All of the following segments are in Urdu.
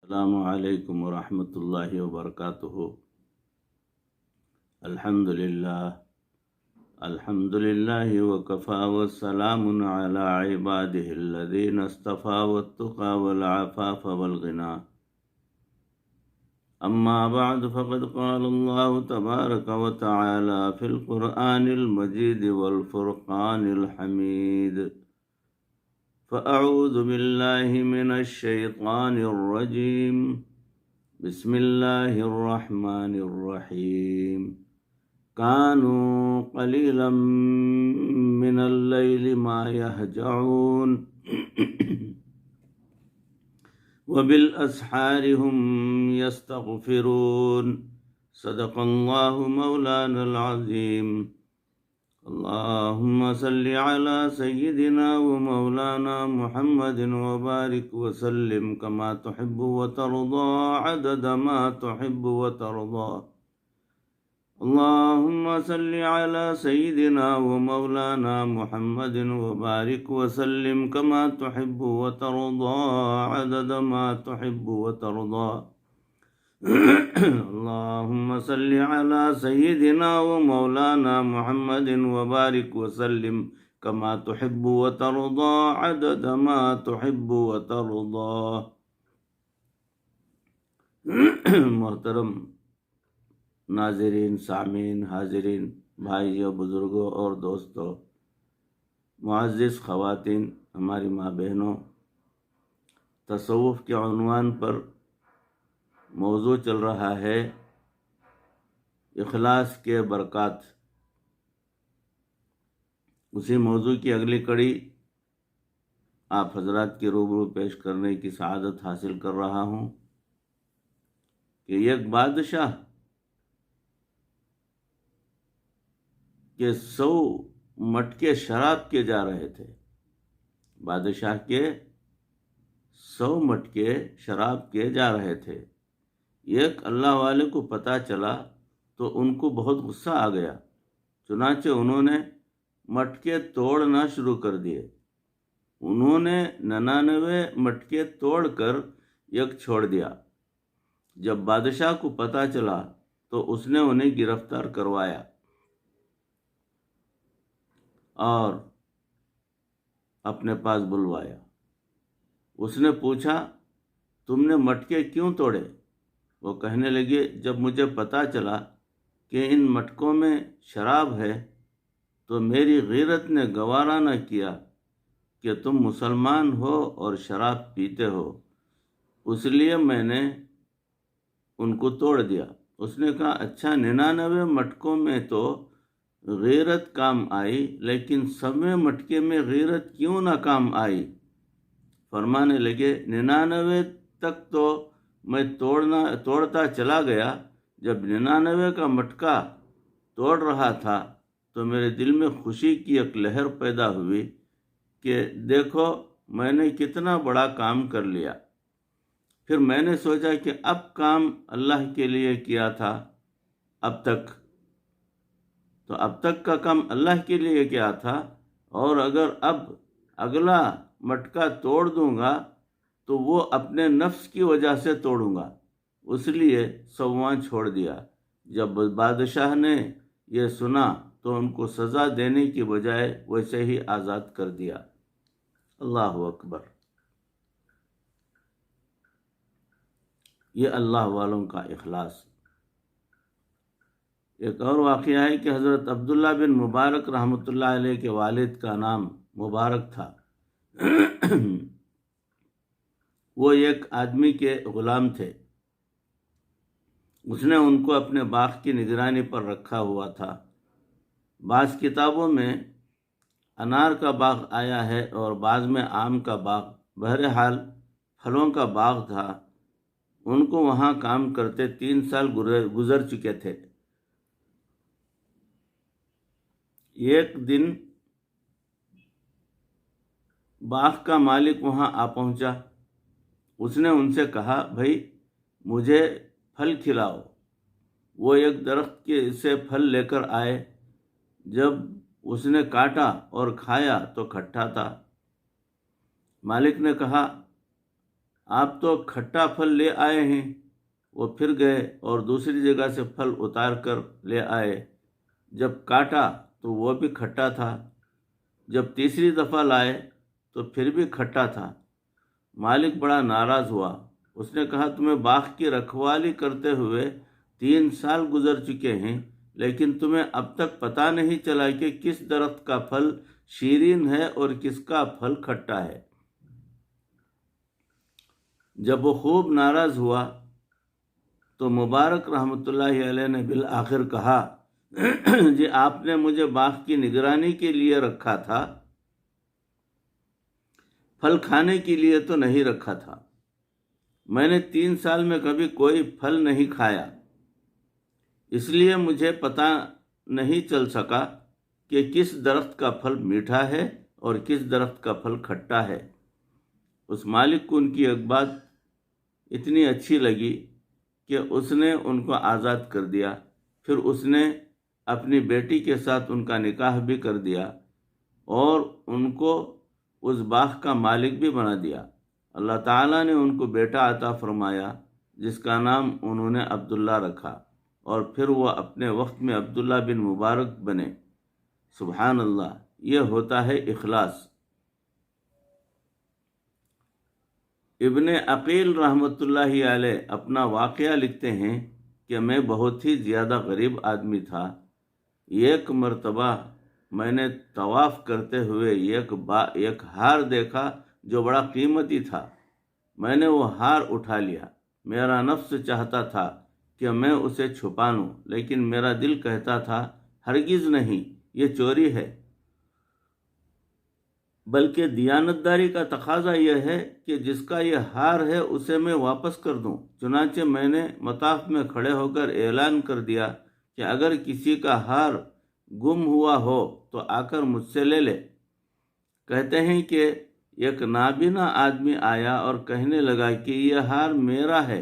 السلام علیکم ورحمۃ اللہ وبرکاتہ۔ الحمد للہ وکفا والسلام علی عبادہ الذین اصطفى والتقى والعفاف والغنى۔ اما بعد فقد قال اللہ تبارک وتعالی فی القرآن المجید والفرقان الحمید۔ فأعوذ باللہ من الشیطان الرجیم، بسم اللہ الرحمن الرحیم۔ کانوا قلیلا من اللیل ما یہجعون وبالاسحار هم یستغفرون۔ صدق اللہ مولانا العظیم۔ اللهم صل على سيدنا ومولانا محمد وبارك وسلم كما تحب وترضى عدد ما تحب وترضى۔ اللهم صل على سيدنا ومولانا محمد وبارك وسلم كما تحب وترضى عدد ما تحب وترضى۔ اللهم صل على سيدنا ومولانا محمد وبارك وسلم كما تحب وترضى عدد ما تحب وترضى۔ محترم ناظرین، سامعین، حاضرین، بھائیوں، بزرگوں اور دوستوں، معزز خواتین، ہماری ماں بہنوں، تصوف کے عنوان پر موضوع چل رہا ہے اخلاص کے برکات۔ اسی موضوع کی اگلی کڑی آپ حضرات کے روبرو پیش کرنے کی سعادت حاصل کر رہا ہوں کہ ایک بادشاہ کے 100 مٹکے شراب کے جا رہے تھے۔ بادشاہ کے 100 مٹکے شراب کے جا رہے تھے۔ ایک اللہ والے کو پتہ چلا تو ان کو بہت غصہ آ گیا، چنانچہ انہوں نے مٹکے توڑنا شروع کر دیے۔ انہوں نے 99 مٹکے توڑ کر ایک چھوڑ دیا۔ جب بادشاہ کو پتہ چلا تو اس نے انہیں گرفتار کروایا اور اپنے پاس بلوایا۔ اس نے پوچھا، تم نے مٹکے کیوں توڑے؟ وہ کہنے لگے، جب مجھے پتہ چلا کہ ان مٹکوں میں شراب ہے تو میری غیرت نے گوارا نہ کیا کہ تم مسلمان ہو اور شراب پیتے ہو، اس لیے میں نے ان کو توڑ دیا۔ اس نے کہا، اچھا 99 مٹکوں میں تو غیرت کام آئی، لیکن 100ویں مٹکے میں غیرت کیوں نہ کام آئی؟ فرمانے لگے، 99 تک تو میں توڑتا چلا گیا، جب 99 کا مٹکا توڑ رہا تھا تو میرے دل میں خوشی کی ایک لہر پیدا ہوئی کہ دیکھو میں نے کتنا بڑا کام کر لیا۔ پھر میں نے سوچا کہ اب کام اللہ کے لیے کیا تھا، اب تک کا کام اللہ کے لیے کیا تھا، اور اگر اب اگلا مٹکا توڑ دوں گا تو وہ اپنے نفس کی وجہ سے توڑوں گا، اس لیے 100واں چھوڑ دیا۔ جب بادشاہ نے یہ سنا تو ان کو سزا دینے کی بجائے ویسے ہی آزاد کر دیا۔ اللہ اکبر۔ یہ اللہ والوں کا اخلاص۔ ایک اور واقعہ ہے کہ حضرت عبداللہ بن مبارک رحمۃ اللہ علیہ کے والد کا نام مبارک تھا۔ وہ ایک آدمی کے غلام تھے۔ اس نے ان کو اپنے باغ کی نگرانی پر رکھا ہوا تھا۔ بعض کتابوں میں انار کا باغ آیا ہے اور بعض میں آم کا باغ، بہرحال پھلوں کا باغ تھا۔ ان کو وہاں کام کرتے 3 سال گزر چکے تھے۔ ایک دن باغ کا مالک وہاں آ پہنچا۔ اس نے ان سے کہا، بھائی مجھے پھل کھلاؤ۔ وہ ایک درخت سے پھل لے کر آئے۔ جب اس نے کاٹا اور کھایا تو کھٹا تھا۔ مالک نے کہا، آپ تو کھٹا پھل لے آئے ہیں۔ وہ پھر گئے اور دوسری جگہ سے پھل اتار کر لے آئے۔ جب کاٹا تو وہ بھی کھٹا تھا۔ جب تیسری دفعہ لائے تو پھر بھی کھٹا تھا۔ مالک بڑا ناراض ہوا۔ اس نے کہا تمہیں باغ کی رکھوالی کرتے ہوئے 3 سال گزر چکے ہیں، لیکن تمہیں اب تک پتہ نہیں چلا کہ کس درخت کا پھل شیرین ہے اور کس کا پھل کھٹا ہے۔ جب وہ خوب ناراض ہوا تو مبارک رحمۃ اللہ علیہ نے بالآخر کہا جی آپ نے مجھے باغ کی نگرانی کے لیے رکھا تھا، پھل کھانے کے لیے تو نہیں رکھا تھا۔ میں نے 3 سال میں کبھی کوئی پھل نہیں کھایا، اس لیے مجھے پتہ نہیں چل سکا کہ کس درخت کا پھل میٹھا ہے اور کس درخت کا پھل کھٹا ہے۔ اس مالک کو ان کی ایک بات اتنی اچھی لگی کہ اس نے ان کو آزاد کر دیا۔ پھر اس نے اپنی بیٹی کے ساتھ ان کا نکاح بھی کر دیا اور ان کو اس باغ کا مالک بھی بنا دیا۔ اللہ تعالیٰ نے ان کو بیٹا عطا فرمایا جس کا نام انہوں نے عبداللہ رکھا، اور پھر وہ اپنے وقت میں عبداللہ بن مبارک بنے۔ سبحان اللہ، یہ ہوتا ہے اخلاص۔ ابن عقیل رحمۃ اللہ علیہ اپنا واقعہ لکھتے ہیں کہ میں بہت ہی زیادہ غریب آدمی تھا۔ ایک مرتبہ میں نے طواف کرتے ہوئے ایک ہار دیکھا جو بڑا قیمتی تھا۔ میں نے وہ ہار اٹھا لیا۔ میرا نفس چاہتا تھا کہ میں اسے چھپا لوں، لیکن میرا دل کہتا تھا ہرگز نہیں، یہ چوری ہے۔ بلکہ دیانتداری کا تقاضا یہ ہے کہ جس کا یہ ہار ہے اسے میں واپس کر دوں۔ چنانچہ میں نے مطاف میں کھڑے ہو کر اعلان کر دیا کہ اگر کسی کا ہار گم ہوا ہو تو آ کر مجھ سے لے لے۔ کہتے ہیں کہ ایک نابینا آدمی آیا اور کہنے لگا کہ یہ ہار میرا ہے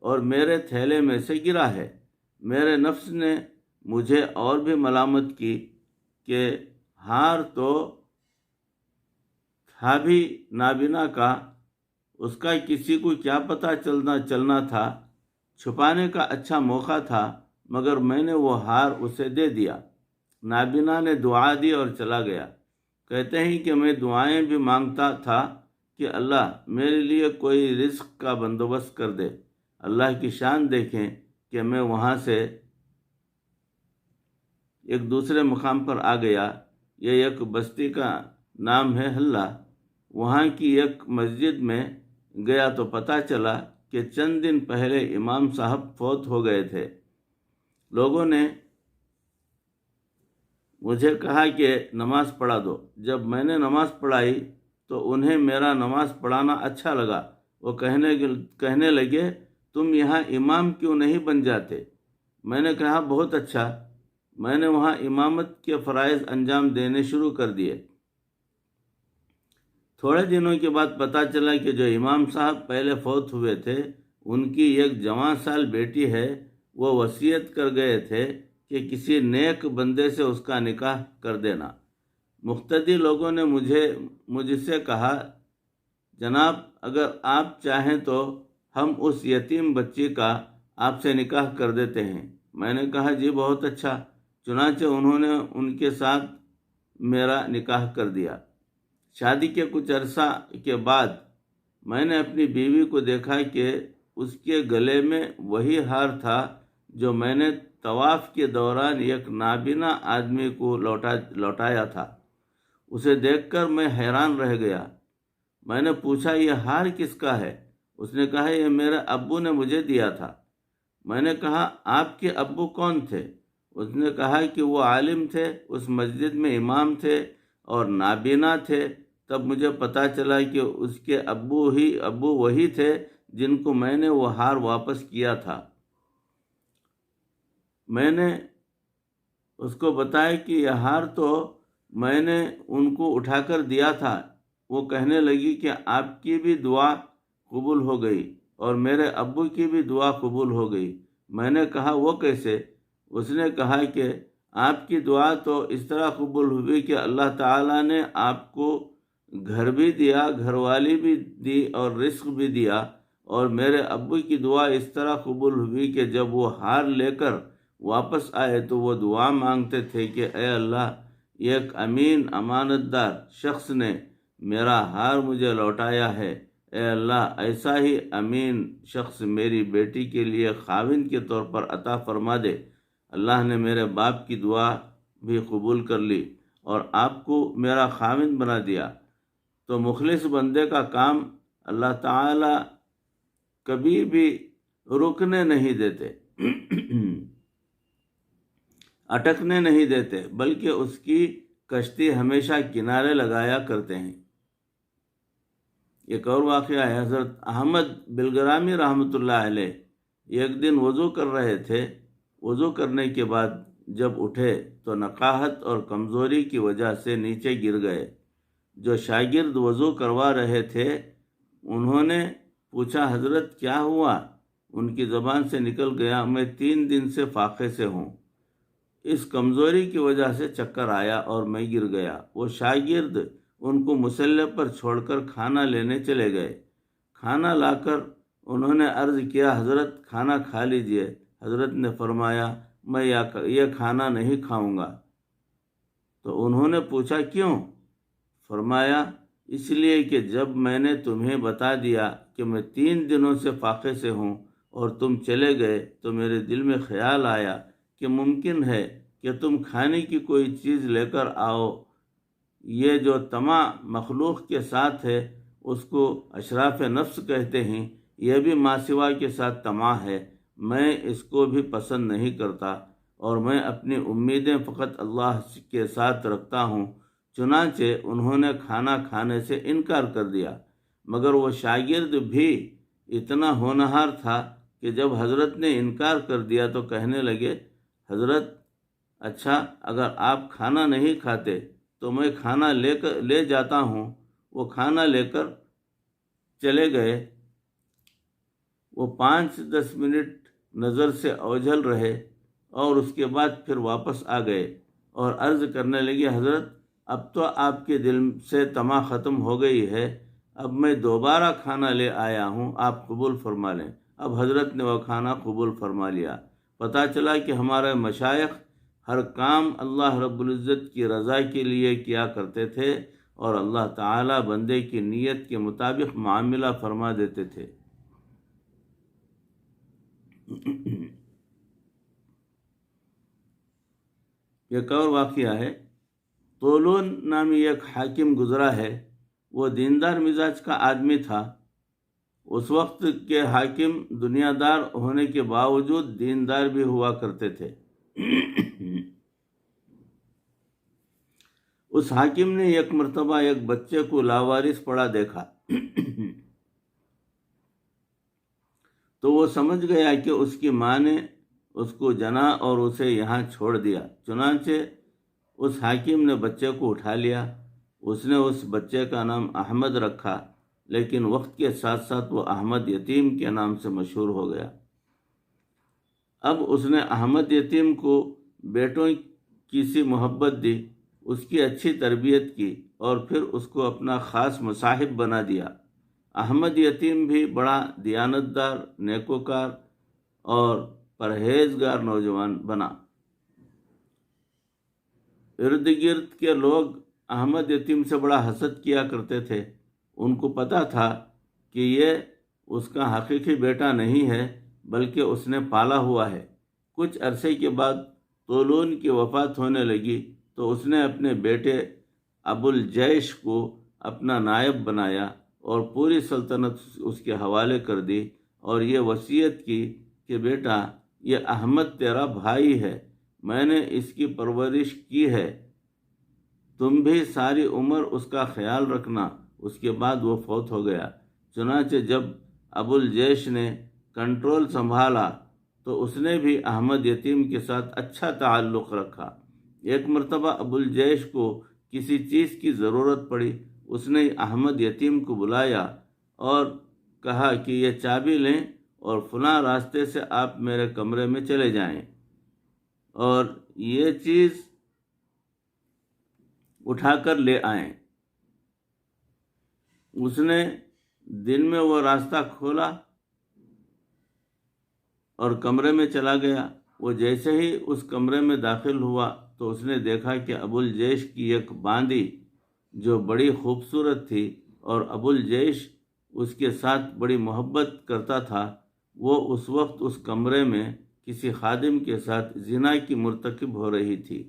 اور میرے تھیلے میں سے گرا ہے۔ میرے نفس نے مجھے اور بھی ملامت کی کہ ہار تو تھا بھی نابینا کا، اس کا کسی کو کیا پتہ چلنا تھا۔ چھپانے کا اچھا موقع تھا، مگر میں نے وہ ہار اسے دے دیا۔ نابینا نے دعا دی اور چلا گیا۔ کہتے ہیں کہ میں دعائیں بھی مانگتا تھا کہ اللہ میرے لیے کوئی رزق کا بندوبست کر دے۔ اللہ کی شان دیکھیں کہ میں وہاں سے ایک دوسرے مقام پر آ گیا۔ یہ ایک بستی کا نام ہے حلہ۔ وہاں کی ایک مسجد میں گیا تو پتہ چلا کہ چند دن پہلے امام صاحب فوت ہو گئے تھے۔ لوگوں نے مجھے کہا کہ نماز پڑھا دو۔ جب میں نے نماز پڑھائی تو انہیں میرا نماز پڑھانا اچھا لگا۔ وہ کہنے لگے تم یہاں امام کیوں نہیں بن جاتے؟ میں نے کہا بہت اچھا۔ میں نے وہاں امامت کے فرائض انجام دینے شروع کر دیے۔ تھوڑے دنوں کے بعد پتہ چلا کہ جو امام صاحب پہلے فوت ہوئے تھے ان کی ایک جوان سال بیٹی ہے۔ وہ وصیت کر گئے تھے کہ کسی نیک بندے سے اس کا نکاح کر دینا۔ مقتدی لوگوں نے مجھ سے کہا جناب اگر آپ چاہیں تو ہم اس یتیم بچی کا آپ سے نکاح کر دیتے ہیں۔ میں نے کہا جی بہت اچھا۔ چنانچہ انہوں نے ان کے ساتھ میرا نکاح کر دیا۔ شادی کے کچھ عرصہ کے بعد میں نے اپنی بیوی کو دیکھا کہ اس کے گلے میں وہی ہار تھا جو میں نے طواف کے دوران ایک نابینا آدمی کو لوٹایا تھا۔ اسے دیکھ کر میں حیران رہ گیا۔ میں نے پوچھا یہ ہار کس کا ہے؟ اس نے کہا یہ میرے ابو نے مجھے دیا تھا۔ میں نے کہا آپ کے ابو کون تھے؟ اس نے کہا کہ وہ عالم تھے، اس مسجد میں امام تھے اور نابینا تھے۔ تب مجھے پتہ چلا کہ اس کے ابو وہی تھے جن کو میں نے وہ ہار واپس کیا تھا۔ میں نے اس کو بتایا کہ یہ ہار تو میں نے ان کو اٹھا کر دیا تھا۔ وہ کہنے لگی کہ آپ کی بھی دعا قبول ہو گئی اور میرے ابو کی بھی دعا قبول ہو گئی۔ میں نے کہا وہ کیسے؟ اس نے کہا کہ آپ کی دعا تو اس طرح قبول ہوئی کہ اللہ تعالیٰ نے آپ کو گھر بھی دیا، گھر والی بھی دی اور رزق بھی دیا، اور میرے ابو کی دعا اس طرح قبول ہوئی کہ جب وہ ہار لے کر واپس آئے تو وہ دعا مانگتے تھے کہ اے اللہ، ایک امین امانت دار شخص نے میرا ہار مجھے لوٹایا ہے، اے اللہ ایسا ہی امین شخص میری بیٹی کے لیے خاوند کے طور پر عطا فرما دے۔ اللہ نے میرے باپ کی دعا بھی قبول کر لی اور آپ کو میرا خاوند بنا دیا۔ تو مخلص بندے کا کام اللہ تعالی کبھی بھی رکنے نہیں دیتے، اٹکنے نہیں دیتے، بلکہ اس کی کشتی ہمیشہ کنارے لگایا کرتے ہیں۔ ایک اور واقعہ ہے، حضرت احمد بلگرامی رحمۃ اللہ علیہ ایک دن وضو کر رہے تھے۔ وضو کرنے کے بعد جب اٹھے تو نقاہت اور کمزوری کی وجہ سے نیچے گر گئے۔ جو شاگرد وضو کروا رہے تھے انہوں نے پوچھا، حضرت کیا ہوا؟ ان کی زبان سے نکل گیا، میں 3 دن سے فاقے سے ہوں، اس کمزوری کی وجہ سے چکر آیا اور میں گر گیا۔ وہ شاگرد ان کو مصلی پر چھوڑ کر کھانا لینے چلے گئے۔ کھانا لا کر انہوں نے عرض کیا، حضرت کھانا کھا لیجئے۔ حضرت نے فرمایا، میں یہ کھانا نہیں کھاؤں گا۔ تو انہوں نے پوچھا، کیوں؟ فرمایا، اس لیے کہ جب میں نے تمہیں بتا دیا کہ میں 3 دنوں سے فاقے سے ہوں اور تم چلے گئے تو میرے دل میں خیال آیا کہ ممکن ہے کہ تم کھانے کی کوئی چیز لے کر آؤ۔ یہ جو طمع مخلوق کے ساتھ ہے اس کو اشراف نفس کہتے ہیں، یہ بھی ماسوا کے ساتھ طمع ہے۔ میں اس کو بھی پسند نہیں کرتا اور میں اپنی امیدیں فقط اللہ کے ساتھ رکھتا ہوں۔ چنانچہ انہوں نے کھانا کھانے سے انکار کر دیا، مگر وہ شاگرد بھی اتنا ہونہار تھا کہ جب حضرت نے انکار کر دیا تو کہنے لگے، حضرت اچھا اگر آپ کھانا نہیں کھاتے تو میں کھانا لے جاتا ہوں۔ وہ کھانا لے کر چلے گئے۔ وہ 5-10 منٹ نظر سے اوجھل رہے اور اس کے بعد پھر واپس آ گئے اور عرض کرنے لگے، حضرت اب تو آپ کے دل سے طمع ختم ہو گئی ہے، اب میں دوبارہ کھانا لے آیا ہوں، آپ قبول فرما لیں۔ اب حضرت نے وہ کھانا قبول فرما لیا۔ پتہ چلا کہ ہمارے مشائخ ہر کام اللہ رب العزت کی رضا کے لیے کیا کرتے تھے اور اللہ تعالی بندے کی نیت کے مطابق معاملہ فرما دیتے تھے۔ ایک اور واقعہ ہے، طولون نامی ایک حاکم گزرا ہے۔ وہ دیندار مزاج کا آدمی تھا۔ اس وقت کے حاکم دنیا دار ہونے کے باوجود دیندار بھی ہوا کرتے تھے۔ اس حاکم نے ایک مرتبہ ایک بچے کو لاوارث پڑا دیکھا تو وہ سمجھ گیا کہ اس کی ماں نے اس کو جنا اور اسے یہاں چھوڑ دیا۔ چنانچہ اس حاکم نے بچے کو اٹھا لیا۔ اس نے اس بچے کا نام احمد رکھا، لیکن وقت کے ساتھ ساتھ وہ احمد یتیم کے نام سے مشہور ہو گیا۔ اب اس نے احمد یتیم کو بیٹوں کی سی محبت دی، اس کی اچھی تربیت کی اور پھر اس کو اپنا خاص مصاحب بنا دیا۔ احمد یتیم بھی بڑا دیانتدار، نیکوکار اور پرہیزگار نوجوان بنا۔ ارد گرد کے لوگ احمد یتیم سے بڑا حسد کیا کرتے تھے۔ ان کو پتہ تھا کہ یہ اس کا حقیقی بیٹا نہیں ہے بلکہ اس نے پالا ہوا ہے۔ کچھ عرصے کے بعد طولون کی وفات ہونے لگی تو اس نے اپنے بیٹے ابو الجیش کو اپنا نائب بنایا اور پوری سلطنت اس کے حوالے کر دی اور یہ وصیت کی کہ بیٹا، یہ احمد تیرا بھائی ہے، میں نے اس کی پرورش کی ہے، تم بھی ساری عمر اس کا خیال رکھنا۔ اس کے بعد وہ فوت ہو گیا۔ چنانچہ جب ابو الجیش نے کنٹرول سنبھالا تو اس نے بھی احمد یتیم کے ساتھ اچھا تعلق رکھا۔ ایک مرتبہ ابو الجیش کو کسی چیز کی ضرورت پڑی۔ اس نے احمد یتیم کو بلایا اور کہا کہ یہ چابی لیں اور فلاں راستے سے آپ میرے کمرے میں چلے جائیں اور یہ چیز اٹھا کر لے آئیں۔ اس نے دن میں وہ راستہ کھولا اور کمرے میں چلا گیا۔ وہ جیسے ہی اس کمرے میں داخل ہوا تو اس نے دیکھا کہ ابو الجیش کی ایک باندی جو بڑی خوبصورت تھی اور ابو الجیش اس کے ساتھ بڑی محبت کرتا تھا، وہ اس وقت اس کمرے میں کسی خادم کے ساتھ زنا کی مرتکب ہو رہی تھی۔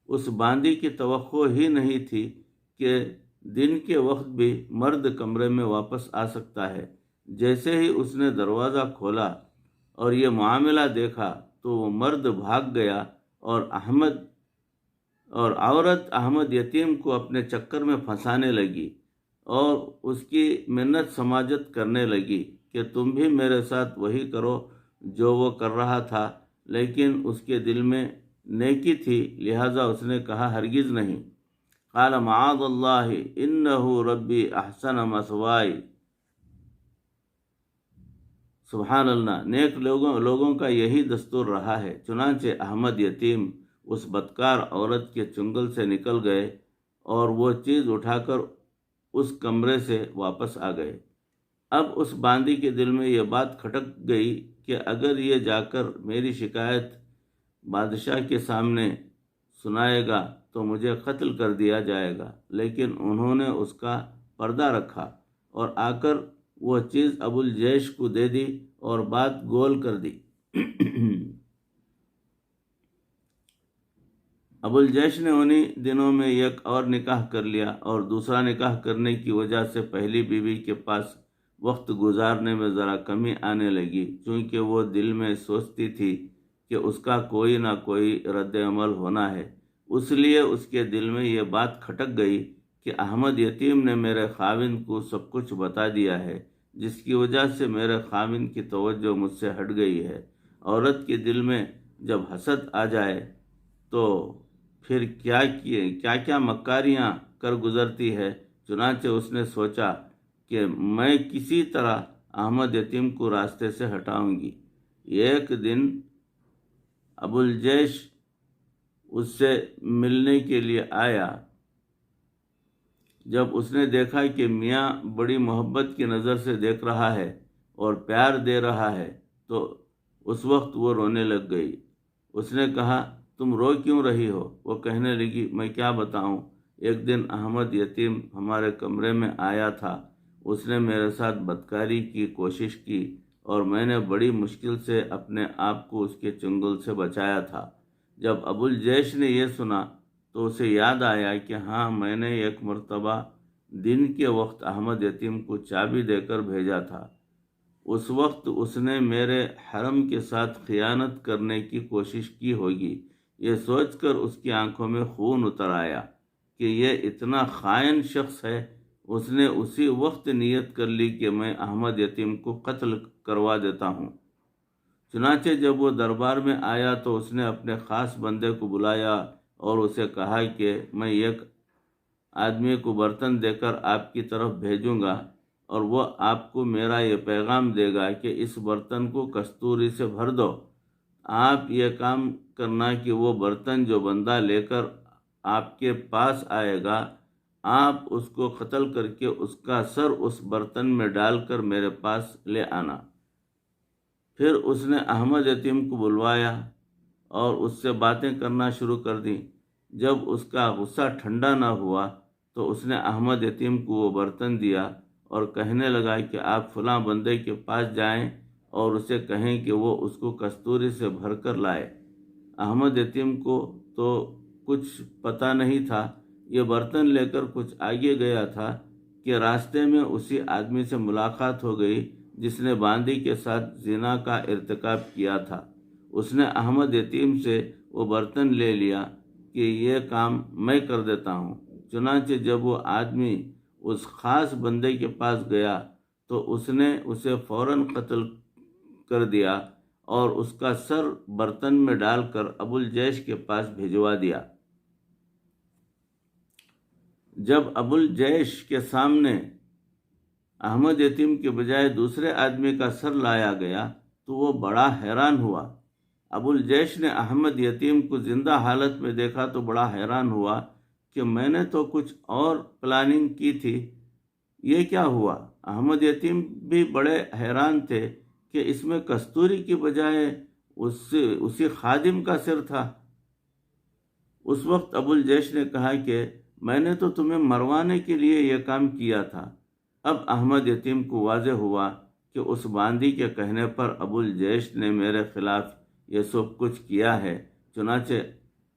اس باندی کی توقع ہی نہیں تھی کہ دن کے وقت بھی مرد کمرے میں واپس آ سکتا ہے۔ جیسے ہی اس نے دروازہ کھولا اور یہ معاملہ دیکھا تو وہ مرد بھاگ گیا اور عورت احمد یتیم کو اپنے چکر میں پھنسانے لگی اور اس کی منت سماجت کرنے لگی کہ تم بھی میرے ساتھ وہی کرو جو وہ کر رہا تھا، لیکن اس کے دل میں نیکی تھی، لہٰذا اس نے کہا ہرگز نہیں۔ قال معاذ اللہ انہ ربی احسن مثوائی۔ سبحان اللہ، نیک لوگوں کا یہی دستور رہا ہے۔ چنانچہ احمد یتیم اس بدکار عورت کے چنگل سے نکل گئے اور وہ چیز اٹھا کر اس کمرے سے واپس آ گئے۔ اب اس باندی کے دل میں یہ بات کھٹک گئی کہ اگر یہ جا کر میری شکایت بادشاہ کے سامنے سنائے گا تو مجھے قتل کر دیا جائے گا، لیکن انہوں نے اس کا پردہ رکھا اور آ کر وہ چیز ابو الجیش کو دے دی اور بات گول کر دی۔ ابو الجیش نے انہی دنوں میں ایک اور نکاح کر لیا اور دوسرا نکاح کرنے کی وجہ سے پہلی بیوی کے پاس وقت گزارنے میں ذرا کمی آنے لگی، چونکہ وہ دل میں سوچتی تھی کہ اس کا کوئی نہ کوئی رد عمل ہونا ہے۔ اس لیے اس کے دل میں یہ بات کھٹک گئی کہ احمد یتیم نے میرے خاوند کو سب کچھ بتا دیا ہے، جس کی وجہ سے میرے خاوند کی توجہ مجھ سے ہٹ گئی ہے۔ عورت کے دل میں جب حسد آ جائے تو پھر کیا مکاریاں کر گزرتی ہے۔ چنانچہ اس نے سوچا کہ میں کسی طرح احمد یتیم کو راستے سے ہٹاؤں گی۔ ایک دن ابو الجیش اس سے ملنے کے لیے آیا۔ جب اس نے دیکھا کہ میاں بڑی محبت کی نظر سے دیکھ رہا ہے اور پیار دے رہا ہے تو اس وقت وہ رونے لگ گئی۔ اس نے کہا تم رو کیوں رہی ہو؟ وہ کہنے لگی میں کیا بتاؤں، ایک دن احمد یتیم ہمارے کمرے میں آیا تھا، اس نے میرے ساتھ بدکاری کی کوشش کی اور میں نے بڑی مشکل سے اپنے آپ کو اس کے چنگل سے بچایا تھا۔ جب ابو الجیش نے یہ سنا تو اسے یاد آیا کہ ہاں میں نے ایک مرتبہ دن کے وقت احمد یتیم کو چابی دے کر بھیجا تھا، اس وقت اس نے میرے حرم کے ساتھ خیانت کرنے کی کوشش کی ہوگی۔ یہ سوچ کر اس کی آنکھوں میں خون اتر آیا کہ یہ اتنا خائن شخص ہے۔ اس نے اسی وقت نیت کر لی کہ میں احمد یتیم کو قتل کروا دیتا ہوں۔ چنانچہ جب وہ دربار میں آیا تو اس نے اپنے خاص بندے کو بلایا اور اسے کہا کہ میں ایک آدمی کو برتن دے کر آپ کی طرف بھیجوں گا اور وہ آپ کو میرا یہ پیغام دے گا کہ اس برتن کو کستوری سے بھر دو۔ آپ یہ کام کرنا کہ وہ برتن جو بندہ لے کر آپ کے پاس آئے گا، آپ اس کو قتل کر کے اس کا سر اس برتن میں ڈال کر میرے پاس لے آنا۔ پھر اس نے احمد یتیم کو بلوایا اور اس سے باتیں کرنا شروع کر دیں۔ جب اس کا غصہ ٹھنڈا نہ ہوا تو اس نے احمد یتیم کو وہ برتن دیا اور کہنے لگا کہ آپ فلاں بندے کے پاس جائیں اور اسے کہیں کہ وہ اس کو کستوری سے بھر کر لائے۔ احمد یتیم کو تو کچھ پتہ نہیں تھا، یہ برتن لے کر کچھ آگے گیا تھا کہ راستے میں اسی آدمی سے ملاقات ہو گئی جس نے باندی کے ساتھ زنا کا ارتکاب کیا تھا۔ اس نے احمد یتیم سے وہ برتن لے لیا کہ یہ کام میں کر دیتا ہوں۔ چنانچہ جب وہ آدمی اس خاص بندے کے پاس گیا تو اس نے اسے فوراً قتل کر دیا اور اس کا سر برتن میں ڈال کر ابو الجیش کے پاس بھجوا دیا۔ جب ابو الجیش کے سامنے احمد یتیم کے بجائے دوسرے آدمی کا سر لایا گیا تو وہ بڑا حیران ہوا۔ ابو الجیش نے احمد یتیم کو زندہ حالت میں دیکھا تو بڑا حیران ہوا کہ میں نے تو کچھ اور پلاننگ کی تھی، یہ کیا ہوا؟ احمد یتیم بھی بڑے حیران تھے کہ اس میں کستوری کی بجائے اسی خادم کا سر تھا۔ اس وقت ابو الجیش نے کہا کہ میں نے تو تمہیں مروانے کے لیے یہ کام کیا تھا۔ اب احمد یتیم کو واضح ہوا کہ اس باندی کے کہنے پر ابو الجیش نے میرے خلاف یہ سب کچھ کیا ہے۔ چنانچہ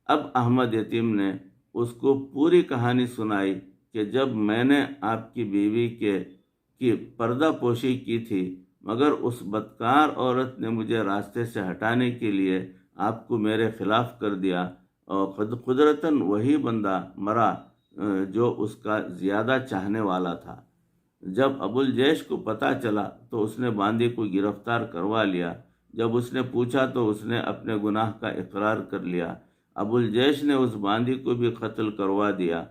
اب احمد یتیم نے اس کو پوری کہانی سنائی کہ جب میں نے آپ کی بیوی کی پردہ پوشی کی تھی، مگر اس بدکار عورت نے مجھے راستے سے ہٹانے کے لیے آپ کو میرے خلاف کر دیا، اور قدرتاً وہی بندہ مرا جو اس کا زیادہ چاہنے والا تھا۔ جب ابو الجیش کو پتہ چلا تو اس نے باندی کو گرفتار کروا لیا۔ جب اس نے پوچھا تو اس نے اپنے گناہ کا اقرار کر لیا۔ ابو الجیش نے اس باندی کو بھی قتل کروا دیا۔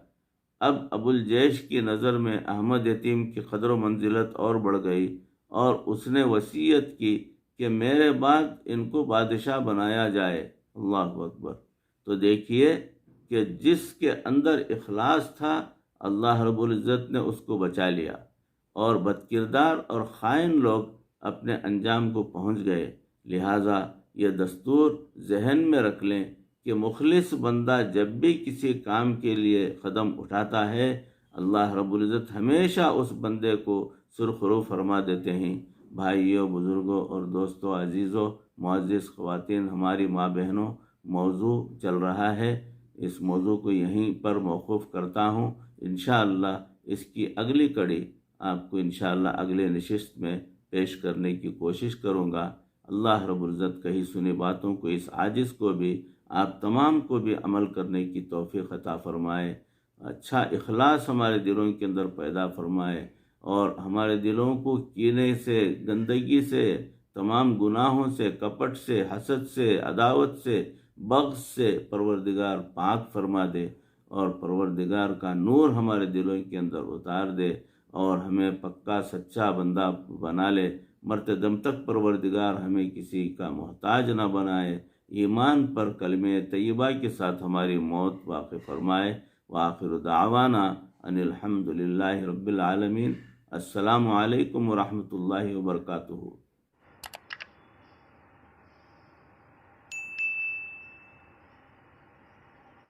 اب ابو الجیش کی نظر میں احمد یتیم کی قدر و منزلت اور بڑھ گئی، اور اس نے وصیت کی کہ میرے بعد ان کو بادشاہ بنایا جائے۔ اللہ اکبر! تو دیکھیے کہ جس کے اندر اخلاص تھا، اللہ رب العزت نے اس کو بچا لیا، اور بدکردار اور خائن لوگ اپنے انجام کو پہنچ گئے۔ لہٰذا یہ دستور ذہن میں رکھ لیں کہ مخلص بندہ جب بھی کسی کام کے لیے قدم اٹھاتا ہے، اللہ رب العزت ہمیشہ اس بندے کو سرخرو فرما دیتے ہیں۔ بھائیوں، بزرگوں اور دوستوں، عزیزوں، معزز خواتین، ہماری ماں بہنوں، موضوع چل رہا ہے، اس موضوع کو یہیں پر موقوف کرتا ہوں۔ انشاءاللہ اس کی اگلی کڑی آپ کو انشاءاللہ اگلے نشست میں پیش کرنے کی کوشش کروں گا۔ اللہ رب العزت کہی سنی باتوں کو، اس عاجز کو بھی، آپ تمام کو بھی عمل کرنے کی توفیق عطا فرمائے، اچھا اخلاص ہمارے دلوں کے اندر پیدا فرمائے، اور ہمارے دلوں کو کینے سے، گندگی سے، تمام گناہوں سے، کپٹ سے، حسد سے، عداوت سے، بغض سے پروردگار پاک فرما دے، اور پروردگار کا نور ہمارے دلوں کے اندر اتار دے، اور ہمیں پکا سچا بندہ بنا لے۔ مرتے دم تک پروردگار ہمیں کسی کا محتاج نہ بنائے، ایمان پر کلمہ طیبہ کے ساتھ ہماری موت واقع فرمائے۔ وآخر دعوانا ان الحمد للہ رب العالمین۔ السلام علیکم ورحمۃ اللہ وبرکاتہ۔